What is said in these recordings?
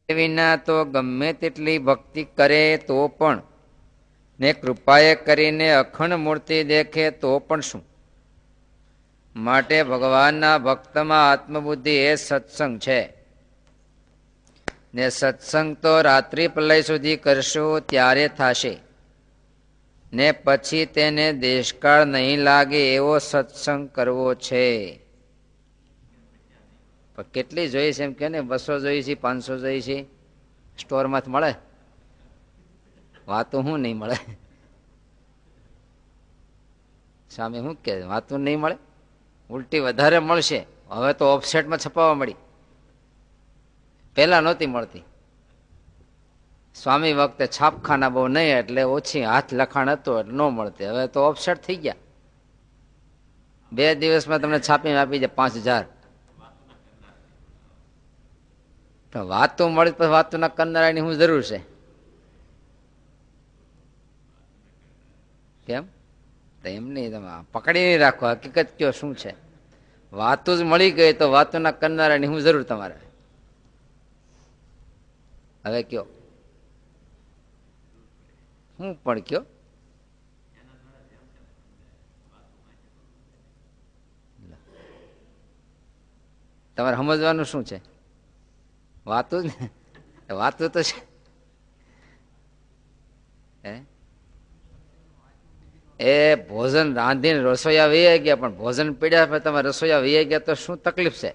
વિના તો ગમે તેટલી ભક્તિ કરે તો પણ, ને કૃપાએ કરીને અખંડ મૂર્તિ દેખે તો પણ શું? માટે ભગવાનના ભક્તમાં આત્મબુદ્ધિ એ સત્સંગ છે. ને સત્સંગ તો રાત્રિ પ્રલય સુધી કરશો ત્યારે થશે, ને પછી તેને દેશકાળ નહીં લાગે એવો સત્સંગ કરવો છે. પણ કેટલી જોઈ છે એમ કે ને, 200 જોઈ છે, 500 જોઈ છે, સ્ટોરમાંથી મળે વાતું શું નહીં મળે? સામે શું કે વાતું નહીં મળે, ઉલટી વધારે મળશે. હવે તો ઓફસેટમાં છપાવવા મળી, પેલા નહોતી મળતી. સ્વામી વખતે છાપખાના બહુ નહીં એટલે ઓછી હાથ લખાણ હતું એટલે ન મળતી. હવે તો ઓફસેટ થઈ ગયા, 2 દિવસમાં તમને છાપીને આપી જાય 5000. તો વાતું મળી પછી વાતું ના કરનારાની શું જરૂર છે? કેમ? તો એમ નહીં, તમે પકડી નહીં રાખો, હકીકત કયો શું છે. વાતું જ મળી ગઈ તો વાતું ના કરનારાની શું જરૂર તમારે? હવે કયો હું પણ કયો? તમારે સમજવાનું શું છે? વાતું જ ને, વાતું તો છે. એ ભોજન રાંધીને રસોઈયા વૈયા ગયા, પણ ભોજન પીડ્યા પછી તમે રસોઈયા વૈયા ગયા તો શું તકલીફ છે?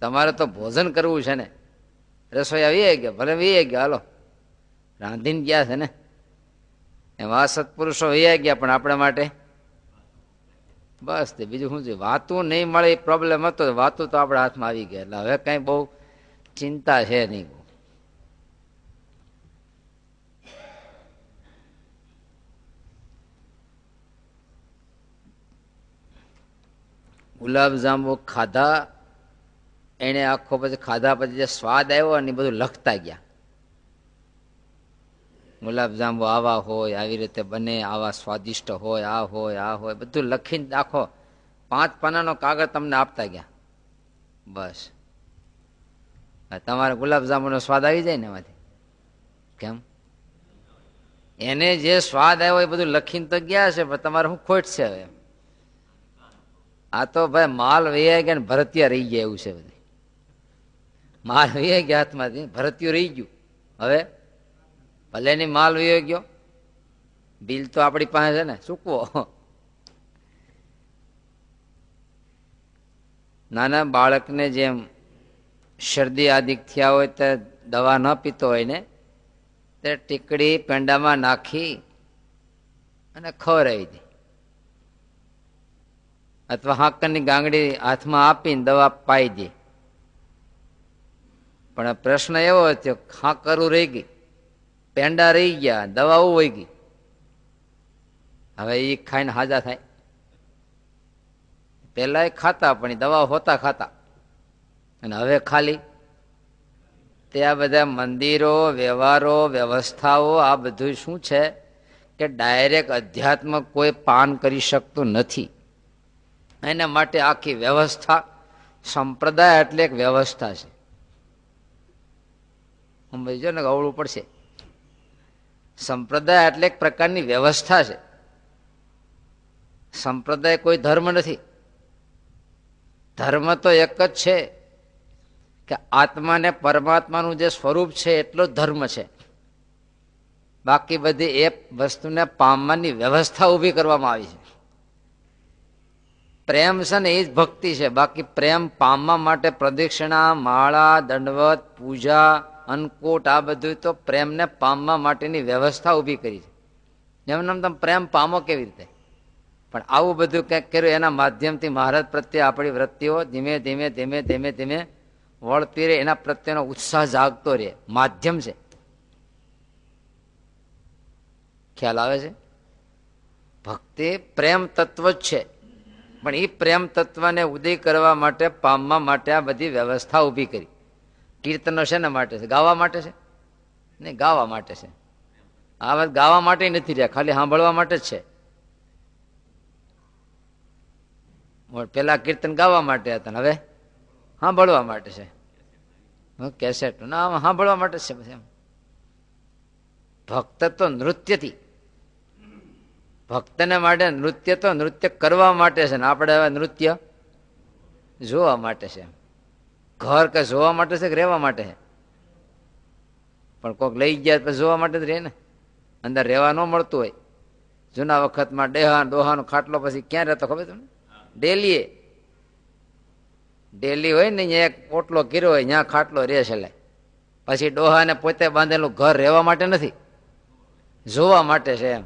તમારે તો ભોજન કરવું છે ને. રસોઈયા વૈયા ગયા, ભલે વૈયા ગયા, હાલો રાંધીને ગયા છે ને. એમાં સત્પુરુષો વૈયા ગયા, પણ આપણા માટે બસ તે બીજું શું છે? વાતું નહીં મળે એ પ્રોબ્લેમ હતો, વાતું તો આપણા હાથમાં આવી ગયા એટલે હવે કઈ બહુ ચિંતા છે નહીં. ગુલાબજાંબુ ખાધા, એને આખો પછી ખાધા પછી જે સ્વાદ આવ્યો ને એ બધું લખતા ગયા. ગુલાબજાંબુ આવા હોય, આવી રીતે બને, આવા સ્વાદિષ્ટ હોય, આ હોય બધું લખીને આખો 5 પાનાનો કાગળ તમને આપતા ગયા. બસ તમારે ગુલાબજાંબુનો સ્વાદ આવી જાય ને એમાંથી. કેમ? એને જે સ્વાદ આવ્યો એ બધું લખીને તો ગયા છે, પણ તમારે શું ખોટ છે હવે? આ તો ભાઈ માલ વૈયા ગયા ને ભરતિયા રહી ગયા એવું છે. બધું માલ વૈયા ગયા હાથમાંથી, ભરતિયું રહી ગયું. હવે ભલે ની માલ વૈયો ગયો, બિલ તો આપણી પાસે છે ને, ચૂકવો. નાના બાળકને જેમ શરદી આદિક થયા હોય તો દવા ન પીતો હોય ને, તે ટીકડી પેંડામાં નાખી અને ખવડાવી દે, અથવા હાકરની ગાંગડી હાથમાં આપીને દવા પાઈ દે. પણ પ્રશ્ન એવો થયો, હાકરું રહી ગઈ, પેંડા રહી ગયા, દવાઓ વહી ગઈ. હવે એ ખાઈને હાજા થાય? પેલા એ ખાતા પણ દવા હોતા ખાતા, અને હવે ખાલી. તે આ બધા મંદિરો, વ્યવહારો, વ્યવસ્થાઓ આ બધું શું છે કે ડાયરેક્ટ અધ્યાત્મ કોઈ પાન કરી શકતું નથી. એના માટે આખી વ્યવસ્થા, સંપ્રદાય એટલે એક વ્યવસ્થા છે. સમજો ને, અવળું પડશે. સંપ્રદાય એટલે એક પ્રકારની વ્યવસ્થા છે. સંપ્રદાય કોઈ ધર્મ નથી. ધર્મ તો એક જ છે કે આત્માને પરમાત્માનું જે સ્વરૂપ છે એટલો ધર્મ છે. બાકી બધી એ વસ્તુને પામવાની વ્યવસ્થા ઊભી કરવામાં આવી છે. પ્રેમ છે ને એ જ ભક્તિ છે. બાકી પ્રેમ પામવા માટે પ્રદક્ષિણા, માળા, દંડવત, પૂજા, અન્નકૂટ આ બધું તો પ્રેમને પામવા માટેની વ્યવસ્થા ઊભી કરી છે. એમને તમે પ્રેમ પામો કેવી રીતે? પણ આવું બધું કંઈક કર્યું એના માધ્યમથી મહારાજ પ્રત્યે આપણી વૃત્તિઓ ધીમે ધીમે ધીમે ધીમે ધીમે વળતી રહે, એના પ્રત્યેનો ઉત્સાહ જાગતો રહે. માધ્યમ છે. ખ્યાલ આવે છે? ભક્તિ પ્રેમ તત્વ જ છે, પણ એ પ્રેમ તત્વને ઉદય કરવા માટે, પામવા માટે આ બધી વ્યવસ્થા ઊભી કરી. કીર્તનો શેના માટે છે? ગાવા માટે છે? નહીં, ગાવા માટે છે. આ વાત ગાવા માટે નથી રહ્યા, ખાલી સાંભળવા માટે જ છે. પેલા કીર્તન ગાવા માટે હતા, હવે સાંભળવા માટે છે. કેસેટ ના સાંભળવા માટે છે એમ. ભક્ત તો નૃત્યથી, ભક્તને માટે નૃત્ય તો નૃત્ય કરવા માટે છે ને આપણે હવે નૃત્ય જોવા માટે છે. ઘર કે જોવા માટે છે કે રહેવા માટે છે? પણ કોઈક લઈ ગયા પછી જોવા માટે જ રહે ને, અંદર રહેવા ન મળતું હોય. જૂના વખતમાં ડોહાનો ખાટલો પછી ક્યાં રહેતો ખબર તમને? ડેલી હોય ને અહીંયા એક ઓટલો કર્યો હોય, ત્યાં ખાટલો રહે છે. પછી ડોહાને પોતે બાંધેલું ઘર રહેવા માટે નથી, જોવા માટે છે એમ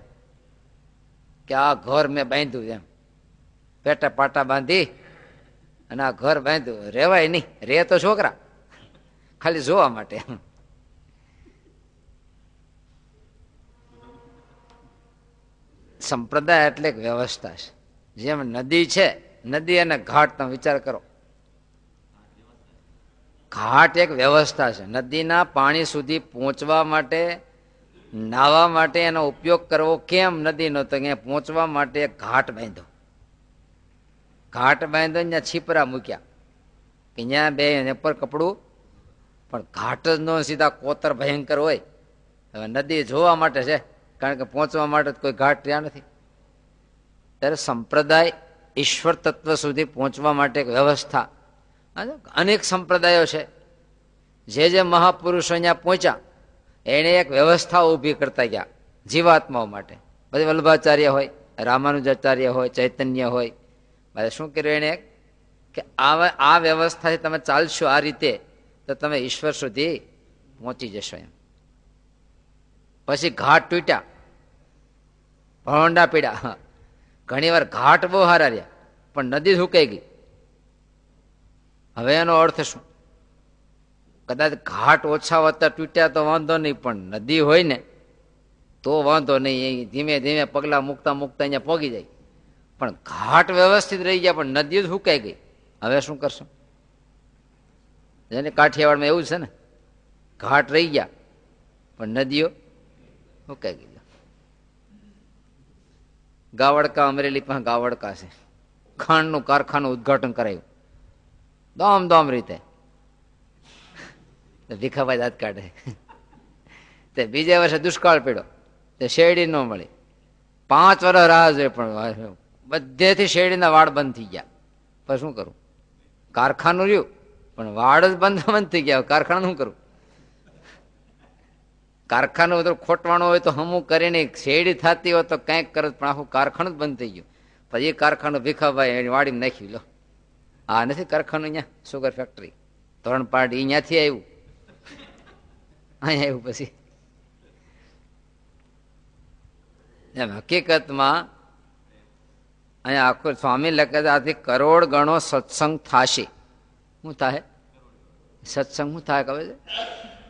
કે આ ઘર મેં બાંધ્યું એમ. પેટા પાટા બાંધી અને આ ઘર બાંધ્યું. રેવાય નહીં, રે તો છોકરા, ખાલી જોવા માટે. સંપ્રદાય એટલે એક વ્યવસ્થા છે. જેમ નદી છે, નદી અને ઘાટ, તમે વિચાર કરો. ઘાટ એક વ્યવસ્થા છે. નદીના પાણી સુધી પહોંચવા માટે, નાહવા માટે એનો ઉપયોગ કરવો કેમ નદીનો? તો અહીંયા પહોંચવા માટે ઘાટ બાંધો. ઘાટ બાંધો, ત્યાં છીપરા મૂક્યા કે ત્યાં બે પર કપડું. પણ ઘાટ જ નો સીધા કોતર ભયંકર હોય. હવે નદી જોવા માટે છે, કારણ કે પહોંચવા માટે કોઈ ઘાટ ત્યાં નથી. ત્યારે સંપ્રદાય ઈશ્વર તત્વ સુધી પહોંચવા માટે એક વ્યવસ્થા. અનેક સંપ્રદાયો છે. જે મહાપુરુષો અહીંયા પહોંચ્યા એને એક વ્યવસ્થા ઊભી કરતા ગયા જીવાત્માઓ માટે. પછી વલ્લભાચાર્ય હોય, રામાનુજાચાર્ય હોય, ચૈતન્ય હોય, મારે શું કર્યું એને કે આ વ્યવસ્થાથી તમે ચાલશો આ રીતે તો તમે ઈશ્વર સુધી પહોંચી જશો એમ. પછી ઘાટ તૂટ્યા, ભવંડા પીડ્યા. ઘણી વાર ઘાટ બહુ સારા રહ્યા પણ નદી સુકાઈ ગઈ. હવે એનો અર્થ શું? કદાચ ઘાટ ઓછા વધતા તૂટ્યા તો વાંધો નહીં, પણ નદી હોય ને તો વાંધો નહીં. ધીમે ધીમે પગલા મૂકતા મૂકતા અહીંયા પોગી જાય. પણ ઘાટ વ્યવસ્થિત રહી ગયા પણ નદી જ સુકાઈ ગઈ. હવે શું કરશો? જેને કાઠિયાવાડમાં એવું છે ને, ઘાટ રહી ગયા પણ નદીઓ સુકાઈ ગઈ. ગાવડકા, અમરેલી પાસે ગાવડકા છે, ખાંડનું કારખાનું ઉદઘાટન કરાયું દોમ રીતે. ભીખાભાઈ દાંત કાઢે. તે બીજા વર્ષે દુષ્કાળ પડ્યો, તે શેરડી ન મળી. 5 વર્ષ રાહ જોઈ પણ બધેથી શેરડીના વાડ બંધ થઈ ગયા. પછી શું કરું? કારખાનું રહ્યું પણ વાડ જ બંધ થઈ ગયા. કારખાનું શું કરું? કારખાનું બધું ખોટવાનું હોય તો હમું કરીને શેરડી થતી હોય તો કંઈક કરત, પણ આખું કારખાનું જ બંધ થઈ ગયું. પછી એ કારખાનું ભીખાભાઈ એની વાડીમાં નાખ્યું. લો, આ નથી કારખાનું અહીંયા સુગર ફેક્ટરી ધોરણપાટ, અહીંયાથી આવ્યું, અહીંયા આવ્યું. પછી એમ હકીકતમાં અહીંયા આખું સ્વામી લખે આથી કરોડ ગણો સત્સંગ થશે. શું થાય? સત્સંગ શું થાય ખબર છે?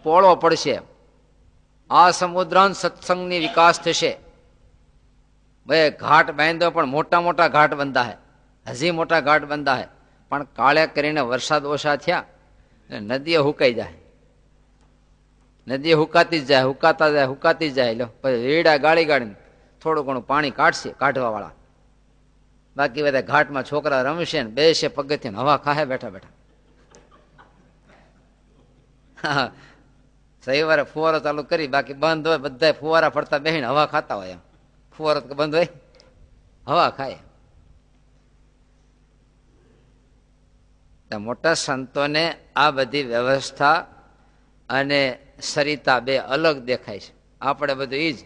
પોળો પડશે. આ સમુદ્રાંત સત્સંગની વિકાસ થશે. ભાઈ ઘાટ બાંધો પણ મોટા મોટા ઘાટ બંધા હે, હજી મોટા ઘાટ બંધા હે, પણ કાળે કરીને વરસાદ ઓછા થયા નદીઓ હુકાઈ જાય. નદીઓ હુકાતી જ જાય, હુકાતી જ જાય. લો પછી રેડા ગાળી ગાળીને થોડું ઘણું પાણી કાઢશે કાઢવા વાળા. બાકી બધા ઘાટમાં છોકરા રમશે ને બેસે પગથિયે હવા ખાહે બેઠા બેઠા. હા, રવિવારે ફુવારો ચાલુ કરી, બાકી બંધ હોય, બધા ફુવારા ફરતા બેહીને હવા ખાતા હોય. એમ ફુવારો બંધ હોય, હવા ખાય. મોટા સંતોને આ બધી વ્યવસ્થા અને સરિતા બે અલગ દેખાય છે. આપણે બધું એ જ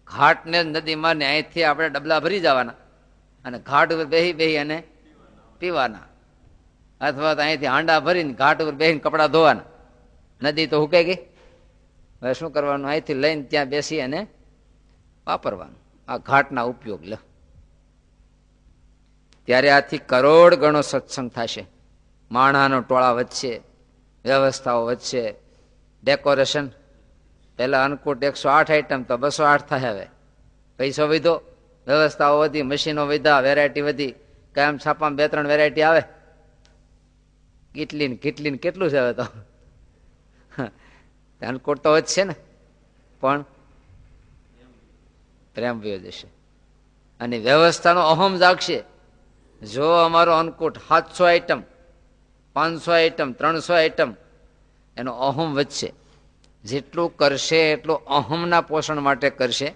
ઘાટને નદીમાં ને અહીંથી આપણે ડબલા ભરી જવાના અને ઘાટ ઉપર બેહી અને પીવાના, અથવા તો અહીંથી હાંડા ભરીને ઘાટ ઉપર બેહીને કપડાં ધોવાના. નદી તો હુકાઈ ગઈ, હવે શું કરવાનું? અહીંથી લઈને ત્યાં બેસી અને વાપરવાનું. આ ઘાટના ઉપયોગ લે. ત્યારે આથી કરોડ ગણો સત્સંગ થશે. માણાનો ટોળા વધશે, વ્યવસ્થાઓ વધશે, ડેકોરેશન. પહેલા અન્નકૂટ 108 આઈટમ તો 208 થાય. હવે પૈસો વધ્યો, વ્યવસ્થાઓ વધી, મશીનો વધ્યા, વેરાયટી વધી. કાયમ છાપામાં 2-3 વેરાયટી આવે. કેટલી કેટલું છે હવે તો. અન્નકૂટ તો વધશે ને, પણ પ્રેમ વયો જશે અને વ્યવસ્થાનો અહમ જાગશે. જો અમારો અન્નકૂટ 700 આઈટમ, 500 આઈટમ, 300 આઈટમ, એનો અહમ વધશે. જેટલું કરશે એટલું અહમના પોષણ માટે કરશે,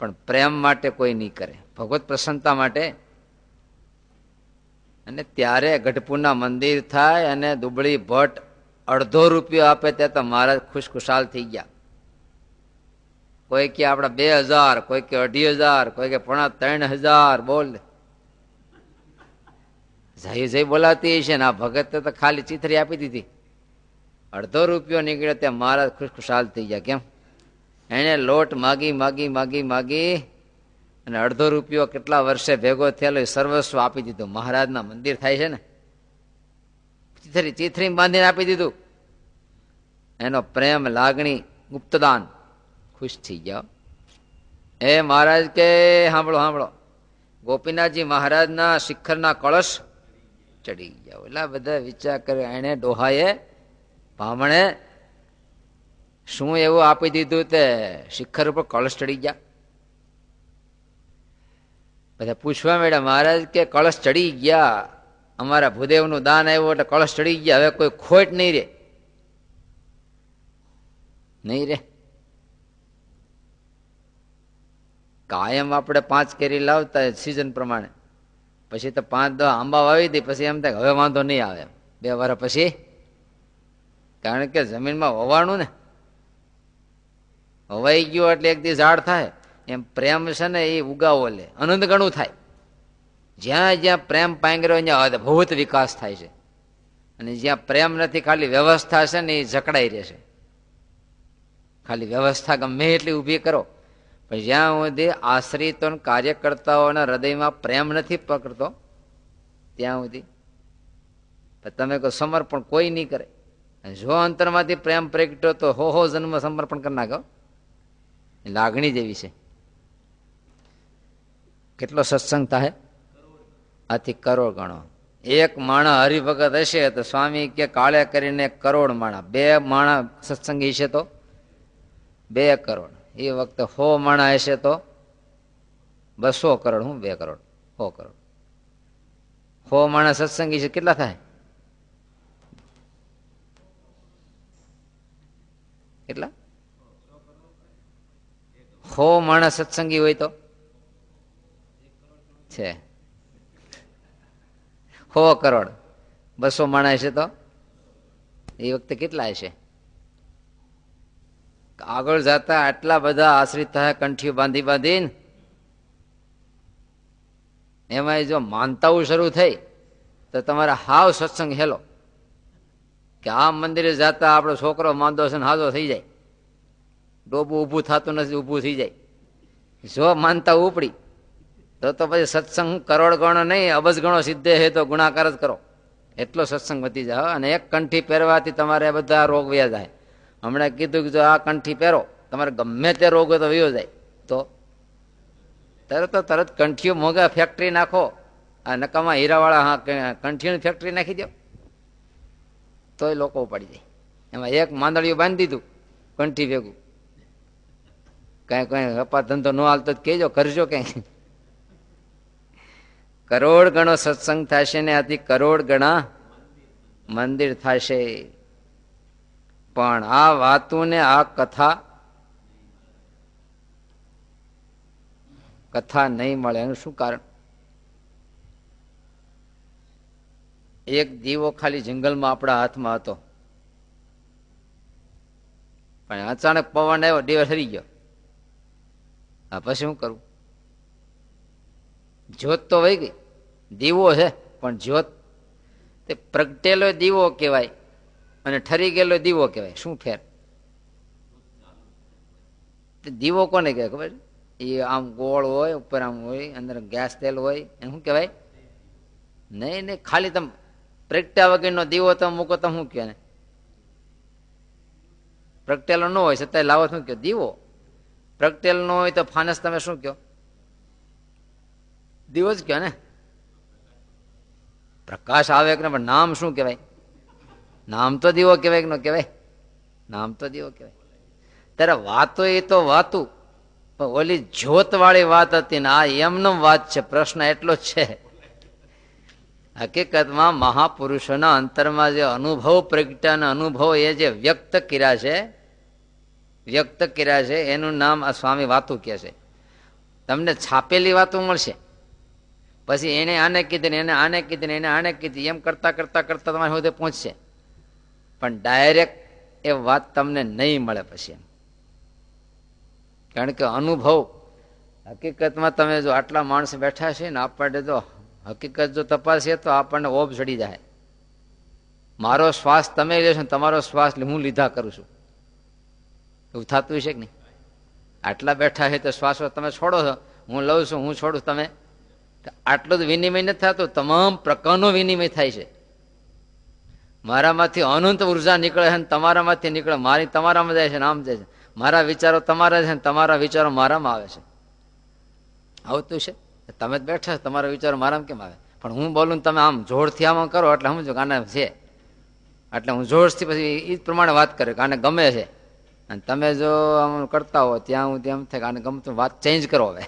પણ પ્રેમ માટે કોઈ નહીં કરે, ભગવત પ્રસન્નતા માટે. અને ત્યારે ગઢપુરના મંદિર થાય અને દુબળી ભટ્ટ અડધો રૂપિયો આપે ત્યાં તો મહારાજ ખુશખુશાલ થઈ ગયા. કોઈ કે આપડા 2000, કોઈ કે 2500, કોઈ કે 3500, બોલ જઈ બોલાતી છે ને આ ભગત તો ખાલી ચીથરી આપી દીધી. અડધો રૂપિયો નીકળ્યો ત્યાં મહારાજ ખુશખુશાલ થઈ ગયા. કેમ? એને લોટ માગી માગી માગી માગી અને અડધો રૂપિયો કેટલા વર્ષે ભેગો થયેલો સર્વસ્વ આપી દીધું. મહારાજના મંદિર થાય છે ને, ચીથરી બાંધીને આપી દીધું. એનો પ્રેમ, લાગણી, ગુપ્તદાન. ખુશ થઈ ગયા. એ મહારાજ કે સાંભળો સાંભળો, ગોપીનાથજી મહારાજના શિખરના કળશ ચડી ગયા. એટલા બધા વિચાર કરે એને ડોહાએ ભામણે શું એવું આપી દીધું તે શિખર ઉપર કળશ ચડી ગયા. બધા પૂછવા માંડ્યા, મહારાજ કે કળશ ચડી ગયા, અમારા ભૂદેવનું દાન આવ્યું એટલે કળશ ચડી ગયા, હવે કોઈ ખોટ નહીં રે. નહીં રે. કાયમ આપણે 5 કેરી લાવતા સિઝન પ્રમાણે, પછી તો 5-10 આંબા વાવી દે, પછી એમ થાય હવે વાંધો નહીં આવે 2 વર્ષ પછી. કારણ કે જમીનમાં વવાણું ને, વવાઈ ગયું એટલે એક દિવસ ઝાડ થાય. એમ પ્રેમ છે ને એ ઉગાવો લે, અનંત ગણું થાય. જ્યાં જ્યાં પ્રેમ પાંગર્યો ત્યાં અદભુત વિકાસ થાય છે. અને જ્યાં પ્રેમ નથી, ખાલી વ્યવસ્થા છે ને એ જકડાઈ રહેશે. ખાલી વ્યવસ્થા ગમે એટલી ઊભી કરો, પણ જ્યાં સુધી આશ્રિતો કાર્યકર્તાઓના હૃદયમાં પ્રેમ નથી પકડતો ત્યાં સુધી તમે કહો સમર્પણ કોઈ નહીં કરે. જો અંતરમાંથી પ્રેમ પ્રગટ્યો તો હો જન્મ સમર્પણ કરી નાખો. લાગણી જેવી છે. કેટલો સત્સંગ થાય? આથી કરોડ ગણો. એક માણા હરિભગત હશે તો સ્વામી કે કાળે કરીને 1 કરોડ માણા, 2 માણા સત્સંગી છે તો 2 કરોડ. એ વખતે 100 માણા હશે તો 200 કરોડ. હું 2 કરોડ 100 કરોડ. 100 માણા સત્સંગી છે કેટલા થાય? કેટલા? 100 માણસ સત્સંગી હોય તો છે 100 કરોડ. 200 માણસ હશે તો એ વખતે કેટલા હશે? આગળ જતા આટલા બધા આશ્રિત થાય, કંઠીઓ બાંધી બાંધીને. એમાં જો માનતાઓ શરૂ થઈ તો તમારે હાવ સત્સંગ હેલો કે આ મંદિરે જતા આપણો છોકરો માંદો છે ને હાજો થઈ જાય, ડોબું ઊભું થતું નથી, ઊભું થઈ જાય. જો માનતા ઉપડી તો પછી સત્સંગ કરોડ ગણો નહીં, અબજ ગણો સિદ્ધે હે તો ગુણાકાર જ કરો. એટલો સત્સંગ વધી જાય. અને એક કંઠી પહેરવાથી તમારે બધા રોગ વ્યા જાય. હમણાં કીધું કે જો આ કંઠી પહેરો તમારે ગમે તે રોગ હોય તો વયો જાય. તો તરત કંઠીઓ મોંઘા ફેક્ટરી નાખો, આ નકામા હીરાવાળા કંઠીઓની ફેક્ટરી નાખી દો તોય લોકો ઉપાડી જાય. એમાં એક માંદડીયું બાંધી દીધું કંઠી ભેગું. કઈ અપા ધંધો ન હાલતો કહેજો, કરજો કઈ. કરોડ ગણો સત્સંગ થશે ને આથી કરોડ ગણા મંદિર થશે. પણ આ વાતું ને આ કથા નહીં મળે. એનું શું કારણ? એક દીવો ખાલી જંગલમાં આપણા હાથમાં હતો, પણ અચાનક પવન આવ્યો, દીવો ઠરી ગયો. હા પછી શું કરવું? જ્યોત તો વહી ગઈ. દીવો છે પણ જ્યોત તે પ્રગટેલો દીવો કહેવાય અને ઠરી ગયેલો દીવો કહેવાય. શું ફેર? દીવો કોને કહેવાય ખબર? એ આમ ગોળ હોય, ઉપર આમ હોય, અંદર ગેસ તેલ હોય, એને શું કહેવાય? નહીં નહીં, ખાલી તમે પ્રગટ્યા વગરનો દીવો તમે મૂકો તો શું કહે? પ્રગટેલો ન હોય છતાં લાવો શું કહો? દીવો. પ્રગટેલ ન હોય તો ફાનસ તમે શું કહો? દીવો જ કહો ને. પ્રકાશ આવે કે પણ નામ શું કહેવાય? નામ તો દીવો કહેવાય કે ન કહેવાય? નામ તો દીવો કહેવાય. ત્યારે વાતો એ તો વાતું, પણ ઓલી જ્યોત વાળી વાત હતી ને આ એમનો વાત છે. પ્રશ્ન એટલો જ છે. હકીકતમાં મહાપુરુષોના અંતરમાં જે અનુભવ પ્રગટ્યાના અનુભવ એ જે વ્યક્ત કર્યા છે એનું નામ આ સ્વામી વાતું કહે છે. તમને છાપેલી વાતો મળશે, પછી એને આને કીધી ને એને આને કીધી ને એને આને કીધી, એમ કરતા કરતા કરતા તમારે સુધી પહોંચશે, પણ ડાયરેક્ટ એ વાત તમને નહીં મળે પછી એમ. કારણ કે અનુભવ હકીકતમાં તમે જો આટલા માણસ બેઠા છે ને, આપણને જો હકીકત જો તપાસીએ તો આપણને ઓબ ચડી જાય. મારો શ્વાસ તમે લેશો ને તમારો શ્વાસ હું લીધા કરું છું, એવું થતું છે કે નહીં? આટલા બેઠા છે તો શ્વાસ તમે છોડો છો, હું લઉં છું, હું છોડું તમે, આટલો જ વિનિમય નથી થતો, તમામ પ્રકારનો વિનિમય થાય છે. મારામાંથી અનંત ઉર્જા નીકળે છે ને તમારામાંથી નીકળે, મારી તમારામાં જાય છે ને આમ જાય છે, મારા વિચારો તમારા છે ને તમારા વિચારો મારામાં આવે છે. આવતું છે, તમે જ બેઠા છો, તમારા વિચારો મારામાં કેમ આવે? પણ હું બોલું તમે આમ જોરથી આમાં કરો એટલે સમજો કે આને છે, એટલે હું જોરથી પછી એ જ પ્રમાણે વાત કરે કે આને ગમે છે. અને તમે જો આમ કરતા હો ત્યાં હું તેમ થાય કે આને ગમતું, વાત ચેન્જ કરો હવે.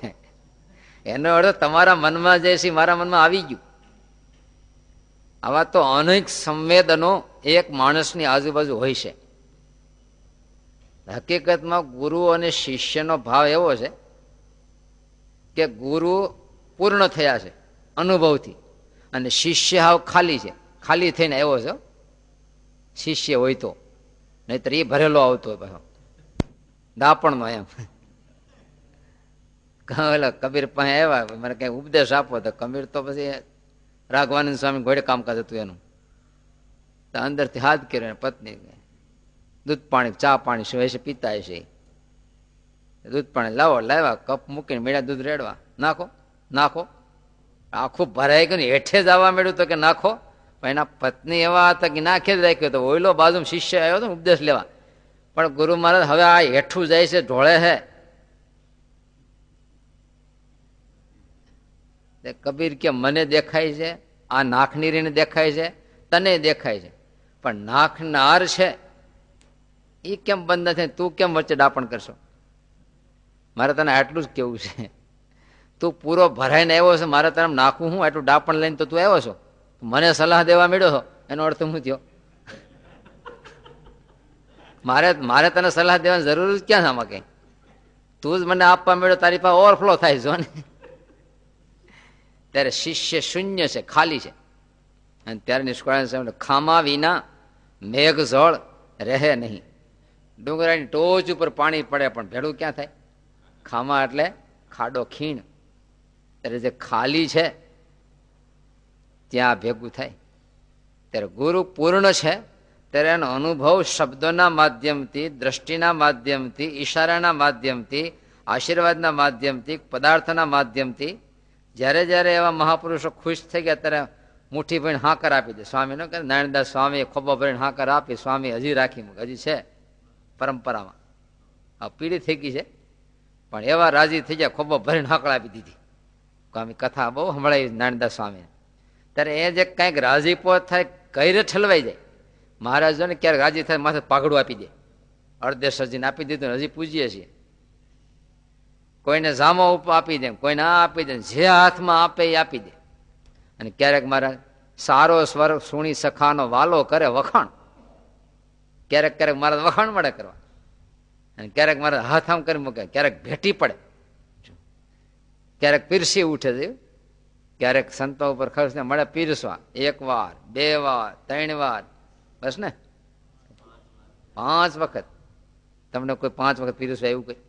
એનો અર્થ તમારા મનમાં જે છે મારા મનમાં આવી ગયું. આવા તો અનેક સંવેદનો એક માણસની આજુબાજુ હોય છે. હકીકતમાં ગુરુ અને શિષ્યનો ભાવ એવો છે કે ગુરુ પૂર્ણ થયા છે અનુભવથી, અને શિષ્ય હાવ ખાલી છે, ખાલી થઈને આવ્યો છે શિષ્ય હોય તો, નહીતર એ ભરેલો આવતો હોય પાછો દાપણનો એમ. કબીર પાસે આવ્યા, મને કઈ ઉપદેશ આપો, તો કબીર તો પછી રાઘવાનંદ સ્વામી ઘોડે કામકાજ હતું એનું, તો અંદરથી હાથ કર્યો, પત્ની દૂધ પાણી ચા પાણી શું પીતા હશે, દૂધ પાણી લાવ્યા, કપ મૂકીને મેળા દૂધ રેડવા, નાખો નાખો, આખું ભરાઈ ગયું, હેઠે જ આવવા મળ્યું તો કે નાખો. પણ એના પત્ની એવા હતા કે નાખે જ રાખ્યો હતો. ઓઈલો બાજુ શિષ્ય આવ્યો હતો ઉપદેશ લેવા, પણ ગુરુ મહારાજ હવે આ હેઠું જાય છે, ઢોળે છે. કબીર કે મને દેખાય છે, આ નાખનીરીને દેખાય છે, તને દેખાય છે, પણ નાખનાર છે એ કેમ બંધ નથી, તું કેમ વચ્ચે ડાપણ કરશો? મારે તને આટલું જ કેવું છે, તું પૂરો ભરાઈને આવ્યો છે, મારે તને નાખવું હું આટલું ડાપણ લઈને તો તું આવ્યો છો, મને સલાહ દેવા મળ્યો છો, એનો અર્થ શું થયો? મારે તને સલાહ દેવાની જરૂર જ ક્યાં છે આમાં? કઈ તું જ મને આપવા મળ્યો, તારી પાસે ઓવરફ્લો થાય જો ને. ત્યારે શિષ્ય શૂન્ય છે, ખાલી છે. અને ત્યારે નિષ્કાળ ખામા વિના મેઘ જળ રહે નહીં. ડુંગરાની ટોચ ઉપર પાણી પડે પણ ભેળું ક્યાં થાય? ખામા એટલે ખાડો, ખીણ. ત્યારે જે ખાલી છે ત્યાં ભેગું થાય. ત્યારે ગુરુ પૂર્ણ છે, ત્યારે એનો અનુભવ શબ્દોના માધ્યમથી, દ્રષ્ટિના માધ્યમથી, ઈશારાના માધ્યમથી, આશીર્વાદના માધ્યમથી, પદાર્થના માધ્યમથી, જ્યારે જ્યારે એવા મહાપુરુષો ખુશ થઈ ગયા ત્યારે મુઠ્ઠી ભરીને હાકર આપી દે. સ્વામીનો કે નારાયણદાસ સ્વામીએ ખોબો ભરીને હાકર આપી, સ્વામી હજી રાખી મૂકે, હજી છે પરંપરામાં. આ પીડી થઈ ગઈ છે, પણ એવા રાજી થઈ ગયા, ખોબો ભરીને હાકર આપી દીધી. સ્વામી કથા બહુ સંભળાવી નારાયણદાસ સ્વામીને. ત્યારે એ જે કંઈક રાજીપો થાય, કઈ ઠલવાઈ જાય. મહારાજ જો ને ક્યારેક રાજી થાય માથે પાઘડું આપી દે, અડધે સજીને આપી દીધું, હજી પૂજીએ છીએ. કોઈને જામો આપી દે, કોઈને આ આપી દે, જે હાથમાં આપે એ આપી દે. અને ક્યારેક મારા સારો સ્વર સુણી સખાનો વાલો કરે વખાણ, ક્યારેક ક્યારેક મારા વખાણ મળે કરવા, અને ક્યારેક મારા હાથ આમ કરી મૂકે, ક્યારેક ભેટી પડે, ક્યારેક પીરસી ઉઠે છે. ક્યારેક સંતો ઉપર ખર્ચને મળે પીરસવા, 1 વાર 2 વાર 3 વાર, બસ ને 5 વખત. તમને કોઈ 5 વખત પીરસવા એવું કઈ?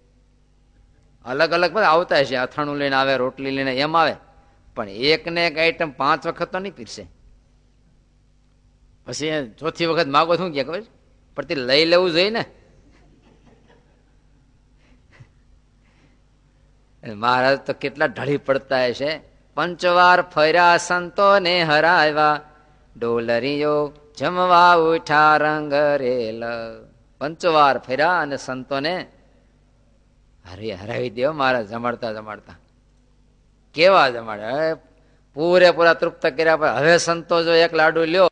અલગ અલગ બધા આવતા હશે, અથાણું લઈને આવે, રોટલી લઈને એમ આવે, પણ એકને એક આઈટમ 5 વખત તો નહીં પીરસે. પછી ચોથી વખત માગો શું કે ખબર? પણ તે લઈ લેવું જોઈએ ને. મહારાજ તો કેટલા ઢળી પડતા હશે. 5 વાર ફર્યા સંતો ને હરાવ્યા, ડોલરીઓ જમવા ઉઠા રંગ રેલ. 5 વાર ફર્યા અને સંતોને હરાવી દે મારા જમાડતા જમાડતા. કેવા જમાડે, પૂરેપૂરા તૃપ્ત કર્યા. પર હવે સંતો જો એક લાડુ લ્યો